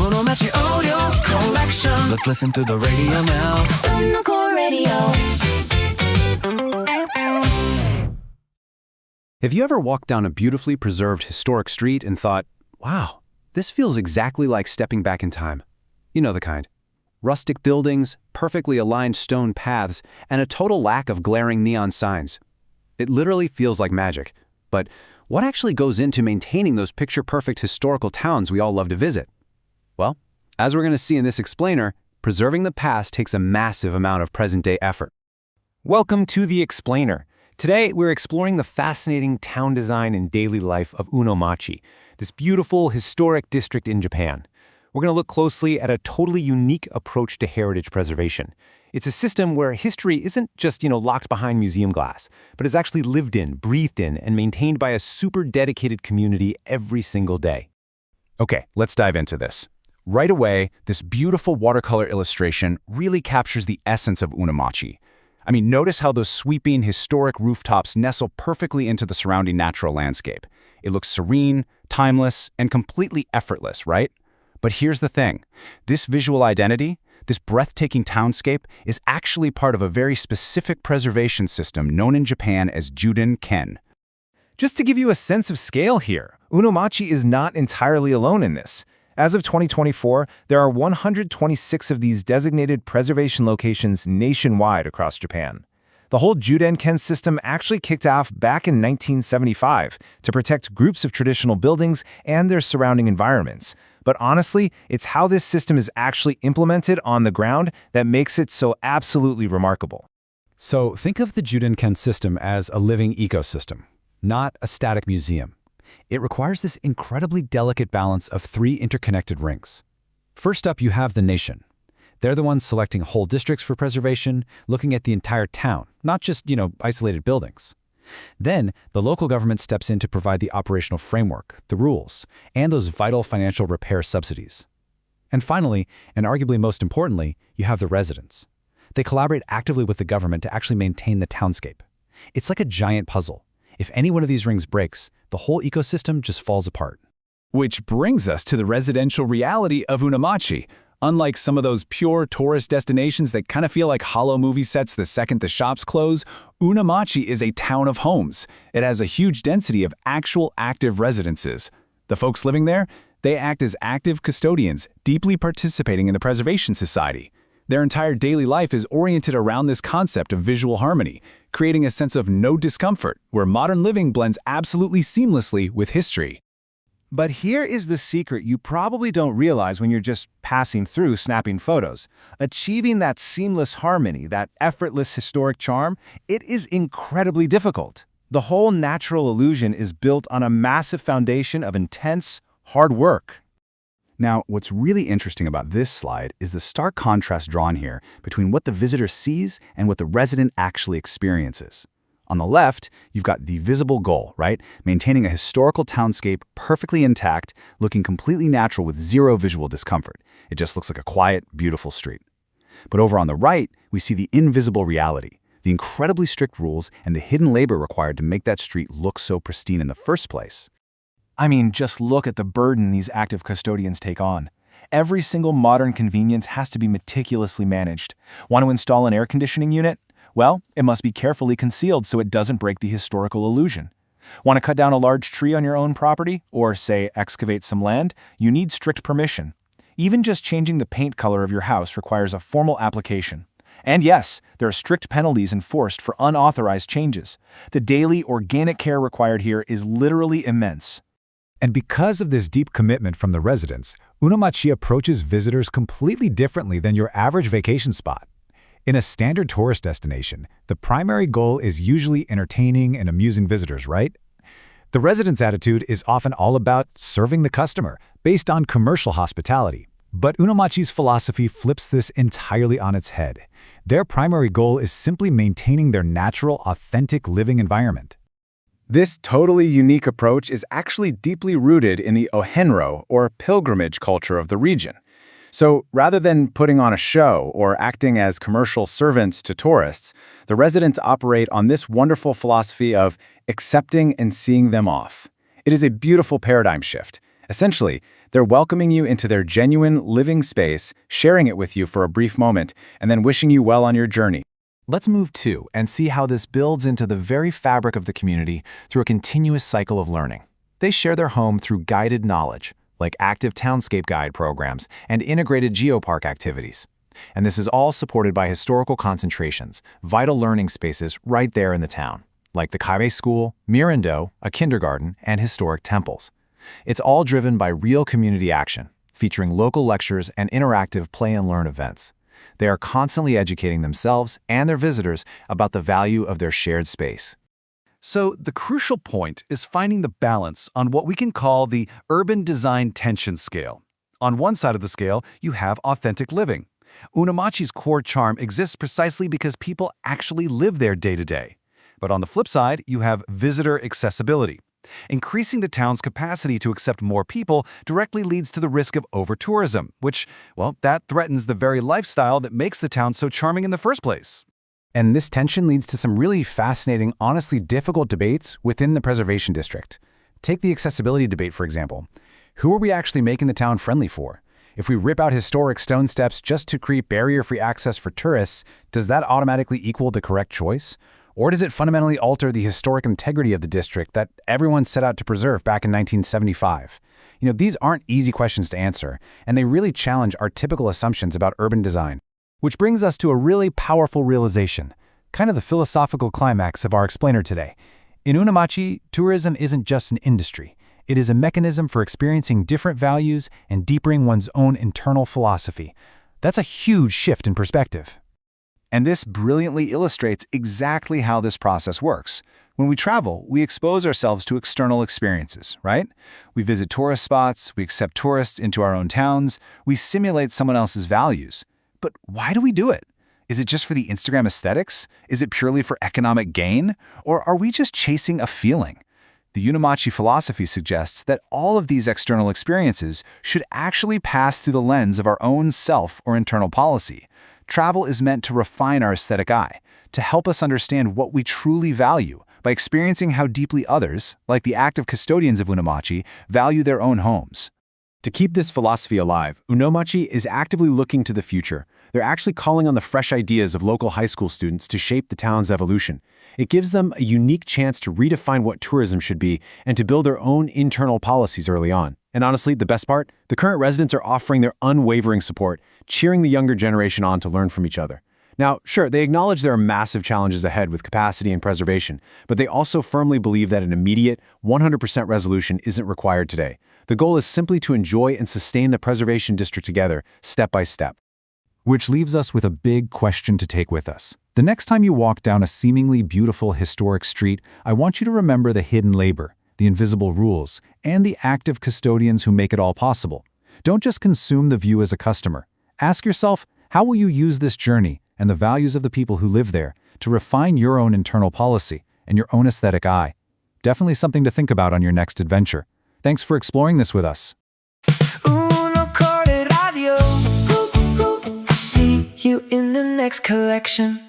Unomachi audio collection. Let's listen to the radio now. Unoco Radio. Have you ever walked down a beautifully preserved historic street and thought, wow, this feels exactly like stepping back in time? You know the kind. Rustic buildings, perfectly aligned stone paths, and a total lack of glaring neon signs. It literally feels like magic. But what actually goes into maintaining those picture-perfect historical towns we all love to visit? Well, as we're going to see in this explainer, preserving the past takes a massive amount of present-day effort. Welcome to The Explainer. Today, we're exploring the fascinating town design and daily life of Unomachi, this beautiful, historic district in Japan. We're going to look closely at a totally unique approach to heritage preservation. It's a system where history isn't just, locked behind museum glass, but is actually lived in, breathed in, and maintained by a super dedicated community every single day. Okay, let's dive into this. Right away, this beautiful watercolor illustration really captures the essence of Unomachi. I mean, notice how those sweeping, historic rooftops nestle perfectly into the surrounding natural landscape. It looks serene, timeless, and completely effortless, right? But here's the thing. This visual identity, this breathtaking townscape, is actually part of a very specific preservation system known in Japan as Juden-ken. Just to give you a sense of scale here, Unomachi is not entirely alone in this. As of 2024, there are 126 of these designated preservation locations nationwide across Japan. The whole Juden-ken system actually kicked off back in 1975 to protect groups of traditional buildings and their surrounding environments. But honestly, it's how this system is actually implemented on the ground that makes it so absolutely remarkable. So think of the Juden-ken system as a living ecosystem, not a static museum. It requires this incredibly delicate balance of three interconnected rings. First up, you have the nation. They're the ones selecting whole districts for preservation, looking at the entire town, not just, isolated buildings. Then, the local government steps in to provide the operational framework, the rules, and those vital financial repair subsidies. And finally, and arguably most importantly, you have the residents. They collaborate actively with the government to actually maintain the townscape. It's like a giant puzzle. If any one of these rings breaks, the whole ecosystem just falls apart. Which brings us to the residential reality of Unomachi. Unlike some of those pure tourist destinations that kind of feel like hollow movie sets the second the shops close, Unomachi is a town of homes. It has a huge density of actual active residences. The folks living there, they act as active custodians, deeply participating in the preservation society. Their entire daily life is oriented around this concept of visual harmony, creating a sense of no discomfort, where modern living blends absolutely seamlessly with history. But here is the secret you probably don't realize when you're just passing through snapping photos. Achieving that seamless harmony, that effortless historic charm, it is incredibly difficult. The whole natural illusion is built on a massive foundation of intense, hard work. Now, what's really interesting about this slide is the stark contrast drawn here between what the visitor sees and what the resident actually experiences. On the left, you've got the visible goal, right? Maintaining a historical townscape perfectly intact, looking completely natural with zero visual discomfort. It just looks like a quiet, beautiful street. But over on the right, we see the invisible reality, the incredibly strict rules and the hidden labor required to make that street look so pristine in the first place. I mean, just look at the burden these active custodians take on. Every single modern convenience has to be meticulously managed. Want to install an air conditioning unit? Well, it must be carefully concealed so it doesn't break the historical illusion. Want to cut down a large tree on your own property, or, say, excavate some land? You need strict permission. Even just changing the paint color of your house requires a formal application. And yes, there are strict penalties enforced for unauthorized changes. The daily organic care required here is literally immense. And because of this deep commitment from the residents, Unomachi approaches visitors completely differently than your average vacation spot. In a standard tourist destination, the primary goal is usually entertaining and amusing visitors, right? The residents' attitude is often all about serving the customer, based on commercial hospitality. But Unomachi's philosophy flips this entirely on its head. Their primary goal is simply maintaining their natural, authentic living environment. This totally unique approach is actually deeply rooted in the ohenro, or pilgrimage culture of the region. So rather than putting on a show or acting as commercial servants to tourists, the residents operate on this wonderful philosophy of accepting and seeing them off. It is a beautiful paradigm shift. Essentially, They're welcoming you into their genuine, living space, sharing it with you for a brief moment, and then wishing you well on your journey. Let's move to and see how this builds into the very fabric of the community through a continuous cycle of learning. They share their home through guided knowledge, like active townscape guide programs and integrated geopark activities. And this is all supported by historical concentrations, vital learning spaces right there in the town, like the Kaibe School, Mirando, a kindergarten, and historic temples. It's all driven by real community action, featuring local lectures and interactive play and learn events. They are constantly educating themselves and their visitors about the value of their shared space. So the crucial point is finding the balance on what we can call the urban design tension scale. On one side of the scale, you have authentic living. Unomachi's core charm exists precisely because people actually live there day to day. But on the flip side, you have visitor accessibility. Increasing the town's capacity to accept more people directly leads to the risk of over-tourism, which, well, that threatens the very lifestyle that makes the town so charming in the first place. And this tension leads to some really fascinating, honestly difficult debates within the preservation district. Take the accessibility debate, for example. Who are we actually making the town friendly for? If we rip out historic stone steps just to create barrier-free access for tourists, does that automatically equal the correct choice? Or does it fundamentally alter the historic integrity of the district that everyone set out to preserve back in 1975? These aren't easy questions to answer, and they really challenge our typical assumptions about urban design. Which brings us to a really powerful realization, kind of the philosophical climax of our explainer today. In Unomachi, tourism isn't just an industry. It is a mechanism for experiencing different values and deepening one's own internal philosophy. That's a huge shift in perspective. And this brilliantly illustrates exactly how this process works. When we travel, we expose ourselves to external experiences, right? We visit tourist spots, we accept tourists into our own towns, we simulate someone else's values. But why do we do it? Is it just for the Instagram aesthetics? Is it purely for economic gain? Or are we just chasing a feeling? The Unomachi philosophy suggests that all of these external experiences should actually pass through the lens of our own self or internal policy. Travel is meant to refine our aesthetic eye, to help us understand what we truly value by experiencing how deeply others, like the active custodians of Unomachi, value their own homes. To keep this philosophy alive, Unomachi is actively looking to the future. They're actually calling on the fresh ideas of local high school students to shape the town's evolution. It gives them a unique chance to redefine what tourism should be and to build their own internal policies early on. And honestly, the best part? The current residents are offering their unwavering support, cheering the younger generation on to learn from each other. Now, sure, they acknowledge there are massive challenges ahead with capacity and preservation, but they also firmly believe that an immediate, 100% resolution isn't required today. The goal is simply to enjoy and sustain the preservation district together, step by step. Which leaves us with a big question to take with us. The next time you walk down a seemingly beautiful historic street, I want you to remember the hidden labor, the invisible rules, and the active custodians who make it all possible. Don't just consume the view as a customer. Ask yourself, how will you use this journey and the values of the people who live there to refine your own internal policy and your own aesthetic eye? Definitely something to think about on your next adventure. Thanks for exploring this with us. See you in the next collection.